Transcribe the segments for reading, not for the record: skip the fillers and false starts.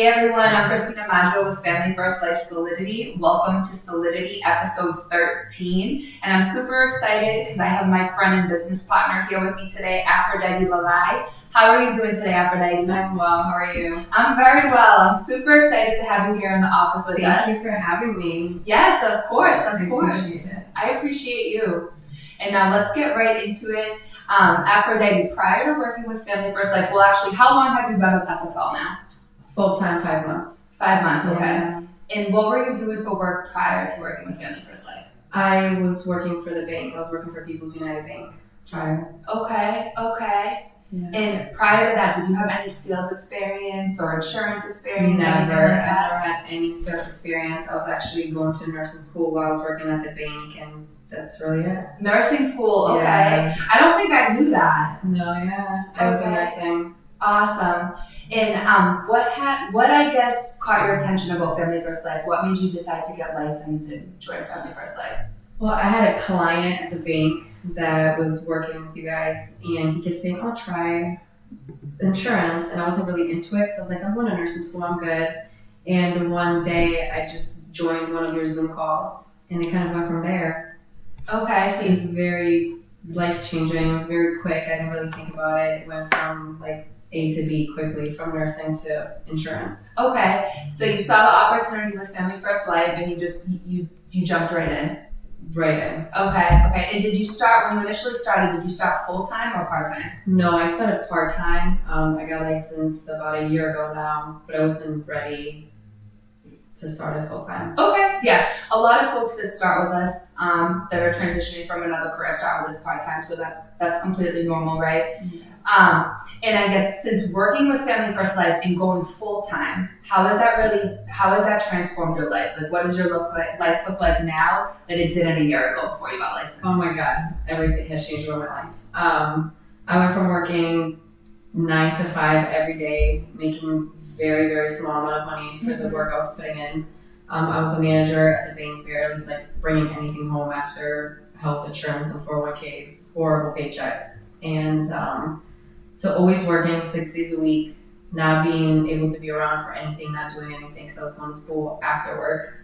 Hey everyone, I'm Christina Maggio with Family First Life Solidity. Welcome to Solidity episode 13. And I'm super excited because I have my friend and business partner here with me today, Afroditi Lalaj. How are you doing today, Afroditi? I'm well. How are you? I'm very well. I'm super excited to have you here in the office with us. Thank you for having me. Yes, of course. I appreciate it. I appreciate you. And now let's get right into it. Afroditi, prior to working with Family First Life, well actually, how long have you been with FFL now? Full-time, 5 months. 5 months, okay. Yeah. And what were you doing for work prior to working with Family First Life? I was working for the bank. I was working for People's United Bank prior. Okay. Yeah. And prior to that, did you have any sales experience or insurance experience? Never. I never had any sales experience. I was actually going to nursing school while I was working at the bank, and that's really it. Nursing school, okay. Yeah. I don't think I knew that. No, yeah. I was in nursing. Awesome. And what I guess caught your attention about Family First Life? What made you decide to get licensed and join Family First Life? Well, I had a client at the bank that was working with you guys, and he kept saying, "Oh, try insurance," and I wasn't really into it because I was like, "I'm going to nursing school, I'm good." And one day, I just joined one of your Zoom calls, and it kind of went from there. Okay, so It was very life-changing. It was very quick. I didn't really think about it. It went from like A to B quickly, from nursing to insurance. Okay, so you saw the opportunity with Family First Life, and you jumped right in. Right in. Okay. And did you start, when you initially started, did you start full-time or part-time? No, I started part-time. I got licensed about a year ago now, but I wasn't ready to start it full-time. Okay, yeah. A lot of folks that start with us that are transitioning from another career start with us part-time, so that's completely normal, right? Yeah. And I guess since working with Family First Life and going full-time, how has that transformed your life? Like, what does your life look like now that it didn't a year ago before you got licensed? Oh my God, everything has changed about my life. I went from working 9 to 5 every day, making very, very small amount of money for the work I was putting in. I was a manager at the bank, barely bringing anything home after health insurance and 401ks, horrible paychecks. And so always working 6 days a week, not being able to be around for anything, not doing anything because I was going to school after work,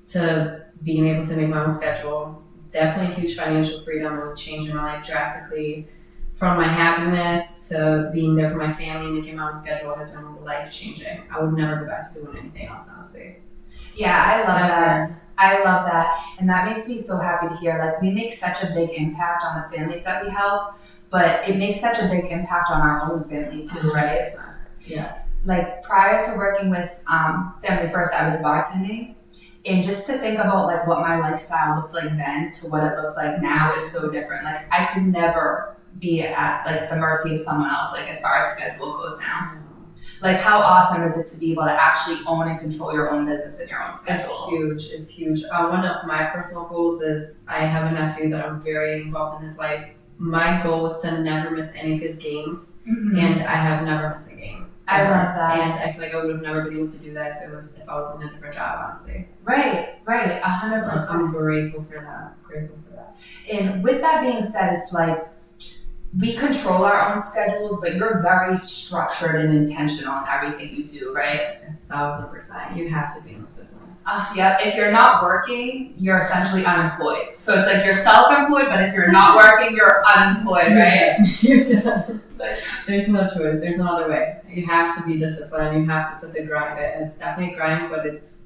to being able to make my own schedule. Definitely huge financial freedom, really changing my life drastically. From my happiness to being there for my family, making my own schedule has been life changing. I would never go back to doing anything else, honestly. Yeah, I love that. And that makes me so happy to hear. Like, we make such a big impact on the families that we help, but it makes such a big impact on our own family too, right? Yes. Like, prior to working with Family First, I was bartending. And just to think about like what my lifestyle looked like then to what it looks like now is so different. Like, I could never be at like the mercy of someone else, like as far as schedule goes now. Like, how awesome is it to be able to actually own and control your own business and your own schedule? It's huge. One of my personal goals is, I have a nephew that I'm very involved in his life. My goal was to never miss any of his games, and I have never missed a game. I love that. And I feel like I would have never been able to do that if I was in a different job, honestly. Right, 100%. I'm grateful for that. And with that being said, it's like, we control our own schedules, but you're very structured and intentional in everything you do, right? 1,000%. You have to be in this business. Yeah. If you're not working, you're essentially unemployed. So it's like you're self-employed, but if you're not working, you're unemployed, right? You're done. There's no choice. There's no other way. You have to be disciplined. You have to put the grind in. It's definitely a grind, but it's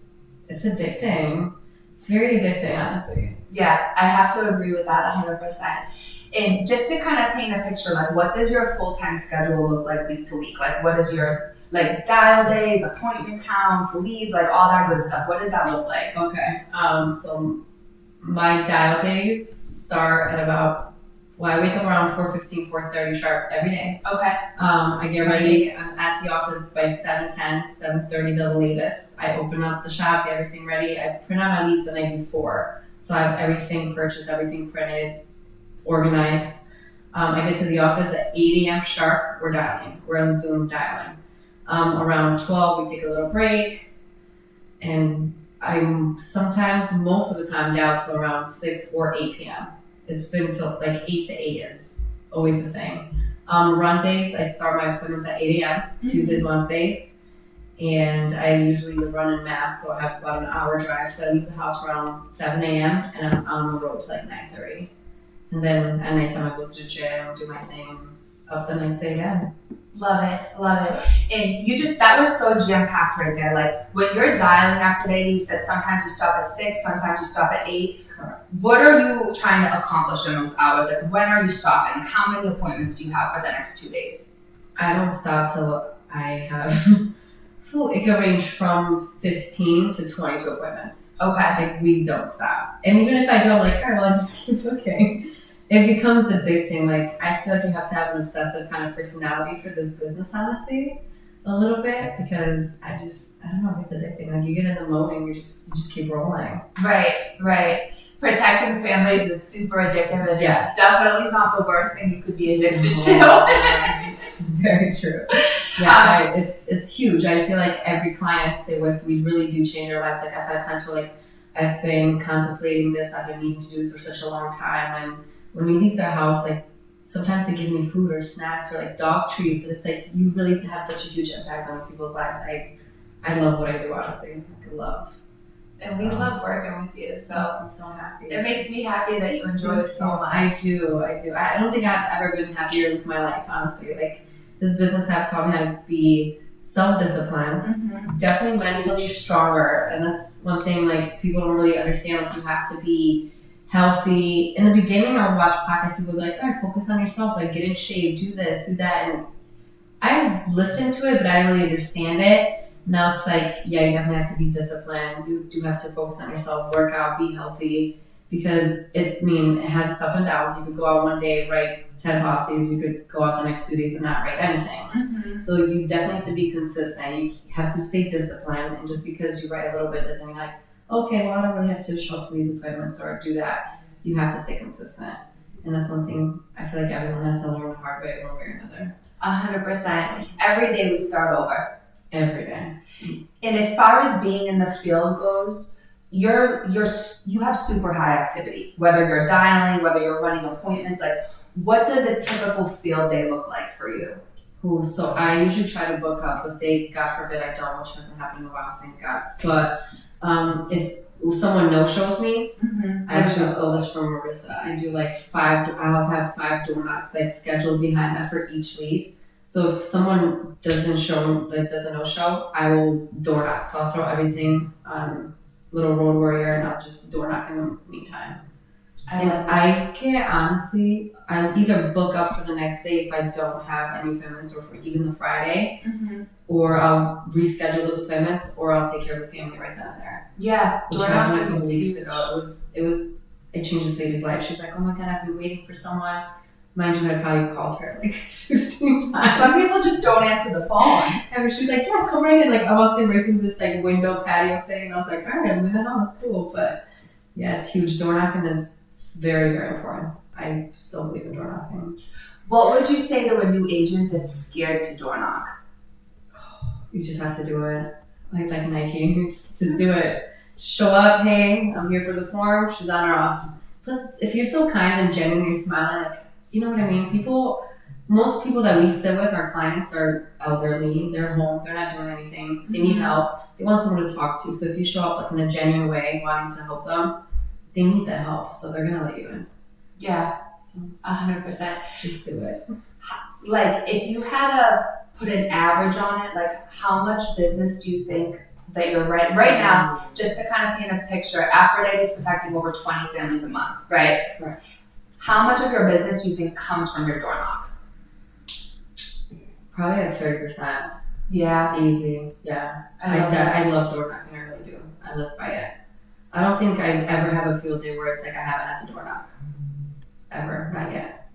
addicting. It's very addicting, honestly. Yeah, I have to agree with that 100%. And just to kind of paint a picture, like, what does your full-time schedule look like week to week? Like, what is your like dial days, appointment counts, leads, like all that good stuff? What does that look like? Okay. So my dial days start at about, I wake up around 4:15, 4:30 sharp every day. Okay. I get ready. I'm at the office by 7:10, 7:30 the latest. I open up the shop, get everything ready. I print out my leads the night before. So I have everything purchased, everything printed, organized. I get to the office at 8 a.m. sharp. We're dialing. We're on Zoom dialing. Around 12, we take a little break. And I'm sometimes, most of the time, down till around 6 or 8 p.m. It's been till like 8 to 8 is always the thing. Run days, I start my appointments at 8 a.m. Tuesdays, Wednesdays. and I usually run in Mass, so I have about an hour drive. So I leave the house around 7 a.m. and I'm on the road to like 9:30. And then at nighttime I go to the gym, do my thing, up the next day again. Love it, love it. And that was so jam-packed right there. Like when you're dialing Afroditi, you said sometimes you stop at 6, sometimes you stop at 8. Correct. What are you trying to accomplish in those hours? Like when are you stopping? How many appointments do you have for the next 2 days? I don't stop till I have, it can range from 15 to 22 appointments. Okay. Like we don't stop. And even if I go, like, all right, well, I just keep looking. It becomes addicting. Like, I feel like you have to have an obsessive kind of personality for this business, honestly, a little bit, because I don't know, it's addicting. Like, you get in the mode and you just keep rolling. Right. Protecting families is super addictive, and Yes. it's definitely not the worst thing you could be addicted to. Very true. Yeah, it's huge. I feel like every client I stay with, we really do change our lives. Like, I've had clients where, like, I've been contemplating this, I've been needing to do this for such a long time, and when we leave their house, like, sometimes they give me food or snacks or, like, dog treats, and it's like, you really have such a huge impact on these people's lives. I love what I do, honestly. I love. And we love working with you, so I'm so happy. it makes me happy that you enjoy it so much. I do. I don't think I've ever been happier with my life, honestly. Like, this business have taught me how to be self-disciplined, definitely mentally stronger, and that's one thing, like, people don't really understand. Like, you have to be healthy. In the beginning, I would watch podcasts, people would be like, all right, focus on yourself, like, get in shape, do this, do that, and I listened to it, but I didn't really understand it. Now it's like, yeah, you definitely have to be disciplined. You do have to focus on yourself, work out, be healthy, because it has its up and downs. You could go out one day, write 10 posties. You could go out the next 2 days and not write anything. So you definitely have to be consistent. You have to stay disciplined. And just because you write a little bit doesn't mean like, okay, well, I don't really have to show up to these appointments or do that. You have to stay consistent. And that's one thing I feel like everyone has to learn the hard way one way or another. 100%. Every day we start over. Every day. And as far as being in the field goes, you have super high activity. Whether you're dialing, whether you're running appointments, like what does a typical field day look like for you? So I usually try to book up, but say God forbid I don't, which hasn't happened in a while, thank God. But if someone no-shows me, I actually stole this from Marissa. I do like I'll have 5 door knocks like scheduled behind that for each lead. So if someone doesn't no-show, I will door knock. So I'll throw everything on little road warrior and I'll just door knock in the meantime. I can't honestly, I'll either book up for the next day if I don't have any appointments or for even the Friday, or I'll reschedule those appointments, or I'll take care of the family right then and there. Yeah, which happened a couple weeks ago. It changed this lady's life. She's like, oh my God, I've been waiting for someone. Mind you, I probably called her like 15 times. Some people just don't answer the phone. And she's like, yeah, come right in. Like, I walked in right through this like window patio thing, and I was like, all right, I'm in the house, cool. But yeah, it's huge. Door knocking is very, very important. I still believe in door knocking. What would you say to a new agent that's scared to door knock? You just have to do it. Like Nike, you just do it. Show up, hey, I'm here for the form, she's on or off. Plus, if you're so kind and genuine, you're smiling, like, you know what I mean? Most people that we sit with, our clients, are elderly, they're home, they're not doing anything, they need help, they want someone to talk to. So if you show up like in a genuine way, wanting to help them, they need that help, so they're gonna let you in. Yeah, 100%. Just do it. Like, if you had to put an average on it, like how much business do you think that you're right now, just to kind of paint a picture, Afroditi is protecting over 20 families a month, right? Correct. How much of your business do you think comes from your door knocks? Probably like 30%. Yeah. Easy. Yeah. I love door knocking, I really do. I live by it. I don't think I ever have a field day where it's like I haven't had to door knock. Ever. Not yet.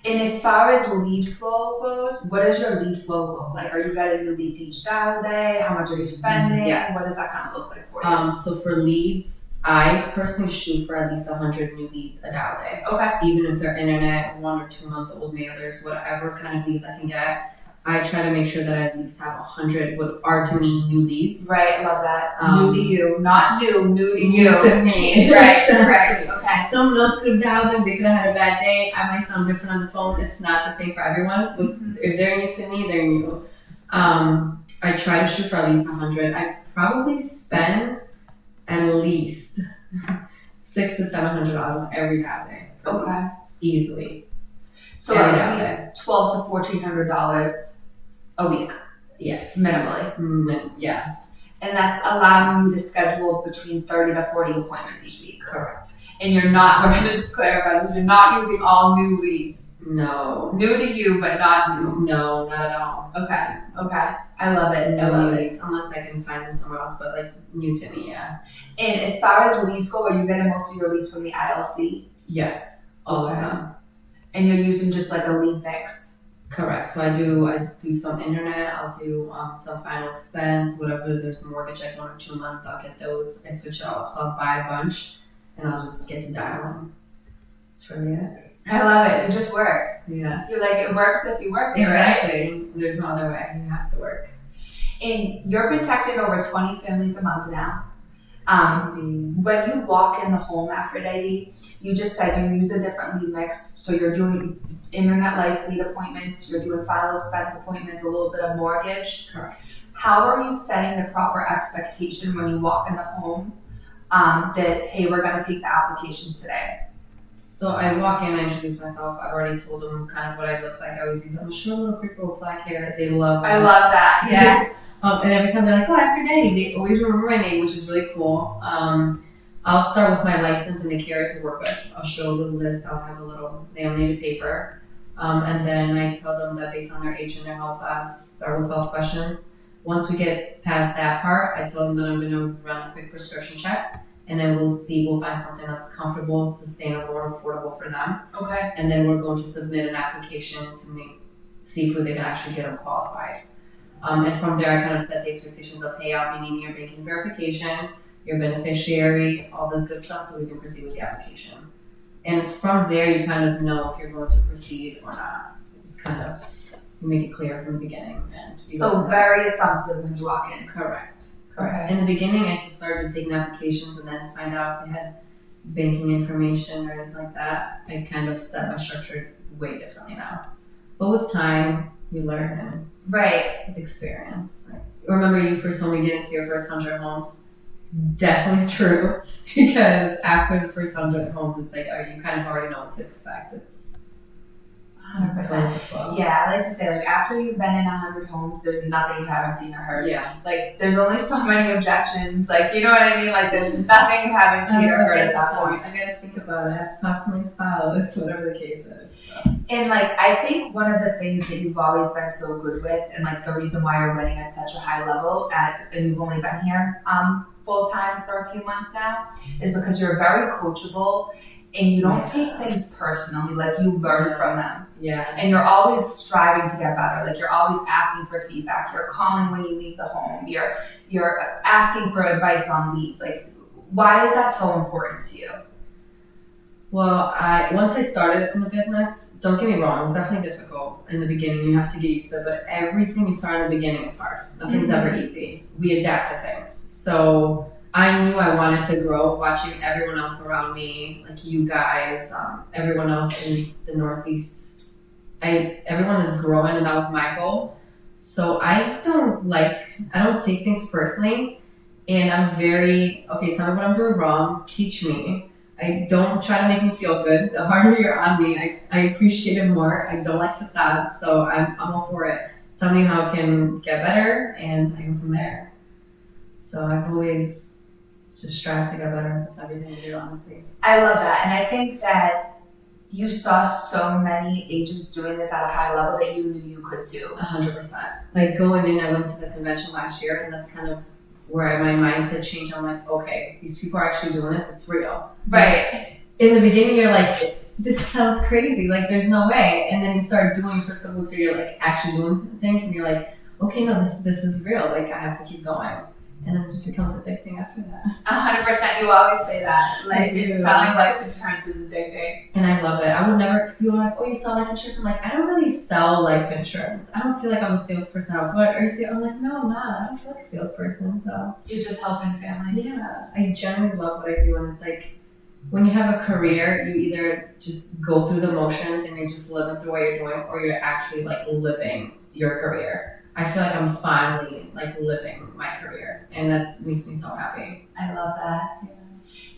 And as far as lead flow goes, what does your lead flow look like? Are you getting new leads each dial day? How much are you spending? Yes. What does that kind of look like for you? So for leads, I personally shoot for at least 100 new leads a dial day. Okay. Even if they're internet, 1 or 2 month old mailers, whatever kind of leads I can get, I try to make sure that I at least have 100 what are to me new leads. Right, love that. New to you, not new to you. To me. Right, right. Okay. Someone else could have dialed them, they could have had a bad day. I might sound different on the phone. It's not the same for everyone. If they're new to me, they're new. I try to shoot for at least 100. I probably spend at least $600 to $700 every half day. Okay. Easily. So at least $1,200 to $1,400 a week. Yes. Minimally. Yeah. And that's allowing you to schedule between 30 to 40 appointments each week. Correct. And you're not, we're going to just clarify this, you're not using all new leads. No. New to you, but not new. No, not at all. Okay. I love it. No new leads, unless I can find them somewhere else, but like new to me, yeah. And as far as leads go, are you getting most of your leads from the ILC? Yes. All of them. And you're using just like a lead mix? Correct. So I do some internet, I'll do some final expense, whatever there's a mortgage like 1 or 2 months, I'll get those. I switch it off, so I'll buy a bunch and I'll just get to dialing. That's really it. I love it. You just work. Yes. You're like, it works if you work it, exactly. Right? There's no other way. You have to work. And you're protecting over 20 families a month now. When you walk in the home, Aphroditi, you just said you use a different lead mix. So you're doing internet life lead appointments, you're doing final expense appointments, a little bit of mortgage. Correct. How are you setting the proper expectation when you walk in the home that, hey, we're going to take the application today? So I walk in, I introduce myself. I've already told them kind of what I look like. I always use, I'm sure a little quick little black hair. They love it. I love that. Yeah. And every time they're like, oh, Aphroditi, they always remember my name, which is really cool. I'll start with my license and the carrier to work with. I'll show a little list. I'll have a little laminated paper. And then I tell them that based on their age and their health, start with health questions. Once we get past that part, I tell them that I'm going to run a quick prescription check. And then we'll find something that's comfortable, sustainable, and affordable for them. Okay. And then we're going to submit an application to see if they can actually get them qualified. And from there, I kind of set the expectations of, hey, I'll be needing your banking verification, your beneficiary, all this good stuff, so we can proceed with the application. And from there, you kind of know if you're going to proceed or not. It's kind of, you make it clear from the beginning. So very assumptive when you walk in. Correct. Okay. In the beginning, I used to start just taking applications and then find out if they had banking information or anything like that. I kind of set my structure way differently now. But with time, you learn and with experience. Like, remember you first told me to get into your first 100 homes? Definitely true. Because after the first 100 homes, it's like, you kind of already know what to expect. It's 100%. Yeah, I like to say, like, after you've been in 100 homes, there's nothing you haven't seen or heard. Yeah. Like, there's only so many objections. Like, you know what I mean? Like, there's nothing you haven't seen or heard at that point. I gotta think about it. I have to talk to my spouse, whatever the case is. So. And, like, I think one of the things that you've always been so good with, and, like, the reason why you're winning at such a high level, and you've only been here full-time for a few months now, is because you're very coachable, and you don't take things personally. Like, you learn from them. Yeah. And you're always striving to get better. Like, you're always asking for feedback. You're calling when you leave the home. You're asking for advice on leads. Like, why is that so important to you? Well, once I started in the business, don't get me wrong, it was definitely difficult in the beginning. You have to get used to it, but everything you start in the beginning is hard. Nothing's ever easy. We adapt to things. So I knew I wanted to grow, watching everyone else around me, like you guys, everyone else in the Northeast. Everyone is growing, and that was my goal. So I don't take things personally, and I'm very, okay, tell me what I'm doing wrong, teach me. I don't try to make me feel good. The harder you're on me, I appreciate it more. I don't like facades, so I'm all for it. Tell me how I can get better, and I go from there. So I've always just strive to get better with everything I do, honestly. I love that, and I think that you saw so many agents doing this at a high level that you knew you could too. 100%. Like going in, I went to the convention last year, and that's kind of where my mindset changed. I'm like, okay, these people are actually doing this. It's real. Right. In the beginning, you're like, this sounds crazy. Like, there's no way. And then you start doing for some weeks, you're like actually doing things, and you're like, okay, no, this is real. Like, I have to keep going. And then it just becomes a big thing after that. 100%. You always say that. Like, it's selling life insurance is a big thing. And I love it. I would never, people are like, oh, you sell life insurance? I'm like, I don't really sell life insurance. I don't feel like I'm a salesperson. I'm like, no, I'm not. I don't feel like a salesperson. So you're just helping families. Yeah. I genuinely love what I do. And it's like, when you have a career, you either just go through the motions and you're just living through what you're doing, or you're actually like living your career. I feel like I'm finally like living my career, and that makes me so happy. I love that.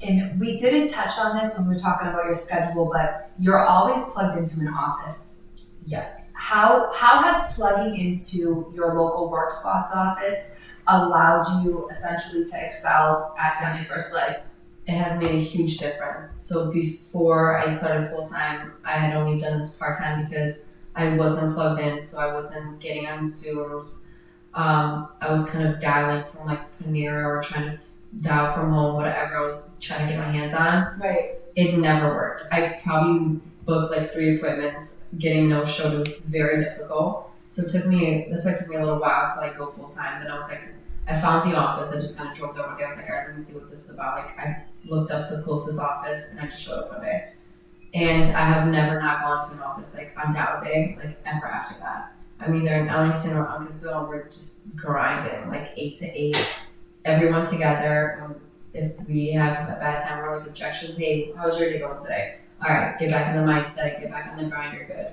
And we didn't touch on this when we were talking about your schedule, but you're always plugged into an office. Yes. How has plugging into your local work spot's office allowed you essentially to excel at Family First Life? It has made a huge difference. So before I started full time, I had only done this part time because I wasn't plugged in, so I wasn't getting on Zooms. I was kind of dialing from like Panera or trying to dial from home, whatever I was trying to get my hands on. Right. It never worked. I probably booked like 3 appointments. Getting no showed was very difficult. So that's why it took me a little while to like go full time. Then I was like, I found the office. I just kind of drove there one day. I was like, all right, let me see what this is about. Like I looked up the closest office and I just showed up one day. And I have never not gone to an office like on Dow Day, like ever after that. I'm either in Ellington or Uncasville, and we're just grinding like 8 to 8, everyone together. If we have a bad time or like objections, hey, how's your day going today? All right, get back in the mindset, get back on the grind, you're good.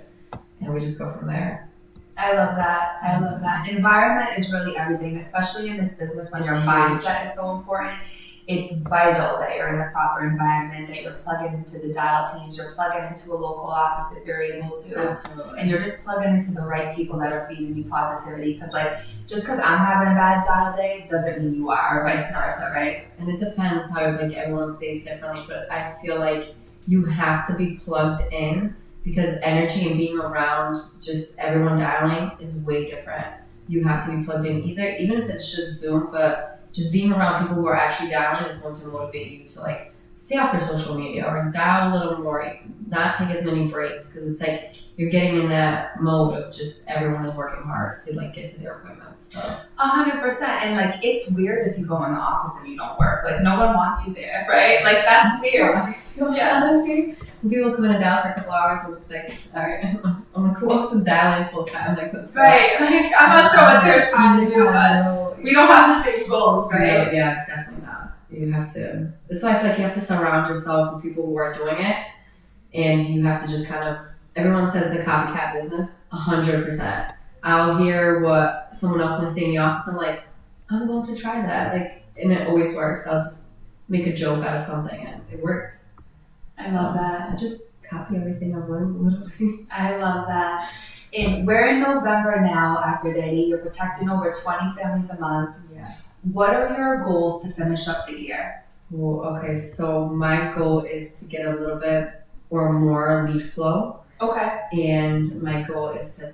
And we just go from there. I love that. I love that. Environment is really everything, especially in this business when your mindset is so important. It's vital that you're in the proper environment, that you're plugging into the dial teams, you're plugging into a local office if you're able to. Absolutely. And you're just plugging into the right people that are feeding you positivity. Because like, just because I'm having a bad dial day doesn't mean you are, or vice versa, right? And it depends how like everyone stays differently, but I feel like you have to be plugged in because energy and being around just everyone dialing is way different. You have to be plugged in even if it's just Zoom, but just being around people who are actually dialing is going to motivate you to like stay off your social media or dial a little more, not take as many breaks, because it's like you're getting in that mode of just everyone is working hard to like get to their appointments. So 100%. And like it's weird if you go in the office and you don't work. Like no one wants you there, right? Like that's weird. I feel honestly. When people come in and dial for a couple hours, I'm just like, all right, I'm like, who else is dialing full time? Like, let's go. Right. Like I'm not sure what they're trying to do, but we don't have the same goals, right? No, yeah, definitely not. You have to. That's why I feel like you have to surround yourself with people who are doing it, and you have to just kind of. Everyone says the copycat business, 100%. I'll hear what someone else might say in the office. I'm like, I'm going to try that. Like, and it always works. I'll just make a joke out of something, and it works. I love that. I just copy everything I've learned, literally. I love that. And we're in November now, Afroditi. You're protecting over 20 families a month. Yes. What are your goals to finish up the year? Well, okay, so my goal is to get a little bit or more lead flow. Okay. And my goal is to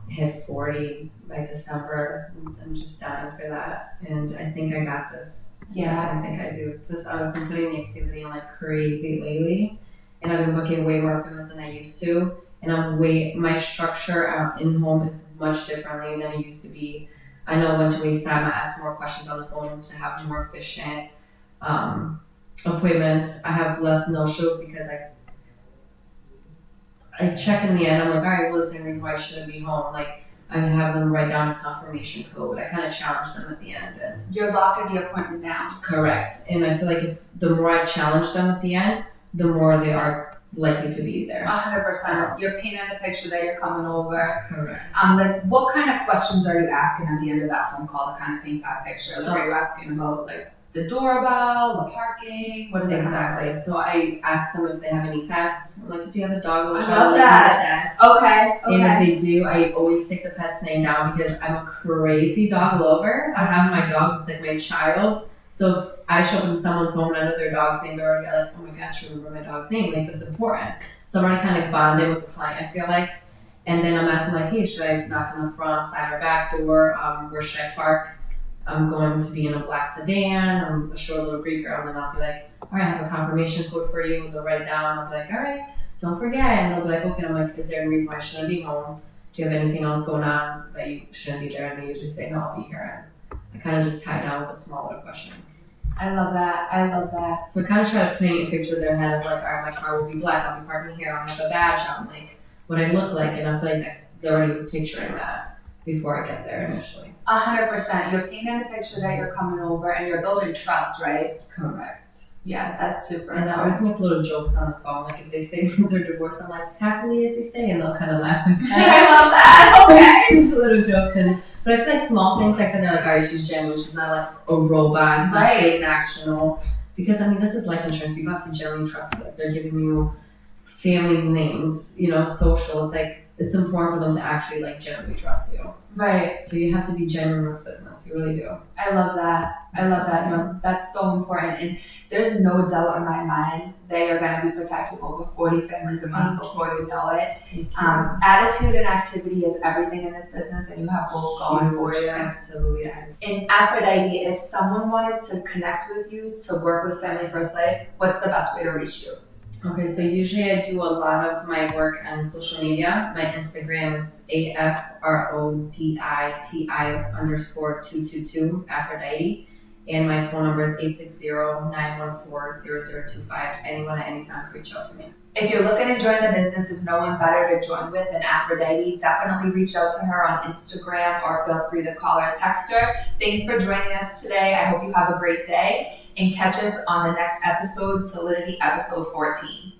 hit 40 by December. I'm just dying for that. And I think I got this. Yeah. I think I do. Because I've been putting the activity in like crazy lately. And I've been booking way more appointments than I used to. And my structure in home is much differently than it used to be. I know when to waste time. I ask more questions on the phone to have more efficient appointments. I have less no-shows because I check in the end. I'm like, all right, well, is there a reason why I shouldn't be home? Like, I have them write down a confirmation code. I kind of challenge them at the end. And you're locking the appointment now. Correct. And I feel like if the more I challenge them at the end, the more they are likely to be there. 100%. You're painting the picture that you're coming over. Correct. Like, what kind of questions are you asking at the end of that phone call to kind of paint that picture? Like, are you asking about like the doorbell, the parking? What is it? Exactly. So I ask them if they have any pets. I'm like, do you have a dog? I love that. Okay. And if they do, I always take the pet's name down because I'm a crazy dog lover. I have my dog, it's like my child. So if I show up to someone's home and I know their dog's name, they're already like, oh my gosh, remember my dog's name. Like, that's important. So I'm already kind of bonded with the client, I feel like. And then I'm asking like, hey, should I knock on the front, side, or back door? Where should I park? I'm going to be in a black sedan. I'm a short little Greek girl. And then I'll be like, all right, I have a confirmation code for you. They'll write it down. I'll be like, all right, don't forget. And they'll be like, okay. And I'm like, is there any reason why I shouldn't be home? Do you have anything else going on that you shouldn't be there? And they usually say, no, I'll be here. And I kind of just tie down with the smaller questions. I love that. I love that. So I kind of try to paint a picture in their head of like, all right, my car will be black. I'll be parking here. I'll have a badge on, like what I look like. And I feel like they're already picturing that before I get there initially. 100%. You're painting the picture that you're coming over and you're building trust, right? Correct. Yeah, that's super. And I always make little jokes on the phone. Like if they say they're divorced, I'm like, happily as they say, and they'll kind of laugh. I love that. Okay. Little jokes. And But I feel like small things like that, they're like, alright, she's genuine, she's not like a robot, it's not transactional. Because I mean, this is life insurance. People have to genuinely trust you. Like, they're giving you families' names, you know, social. It's like, it's important for them to actually like genuinely trust you. Right. So you have to be genuine in this business. You really do. I love that. I love that. No, that's so important. And there's no doubt in my mind that you're going to be protecting over 40 families a month before you know it. Attitude and activity is everything in this business, and you have both going for you. Absolutely. And Aphrodite, if someone wanted to connect with you to work with Family First Life, what's the best way to reach you? Okay, so usually I do a lot of my work on social media. My Instagram is AFRODITI_222, Aphrodite. And my phone number is 860-914-0025. Anyone at any time can reach out to me. If you're looking to join the business, there's no one better to join with than Aphroditi. Definitely reach out to her on Instagram or feel free to call her or text her. Thanks for joining us today. I hope you have a great day and catch us on the next episode, Solidity episode 14.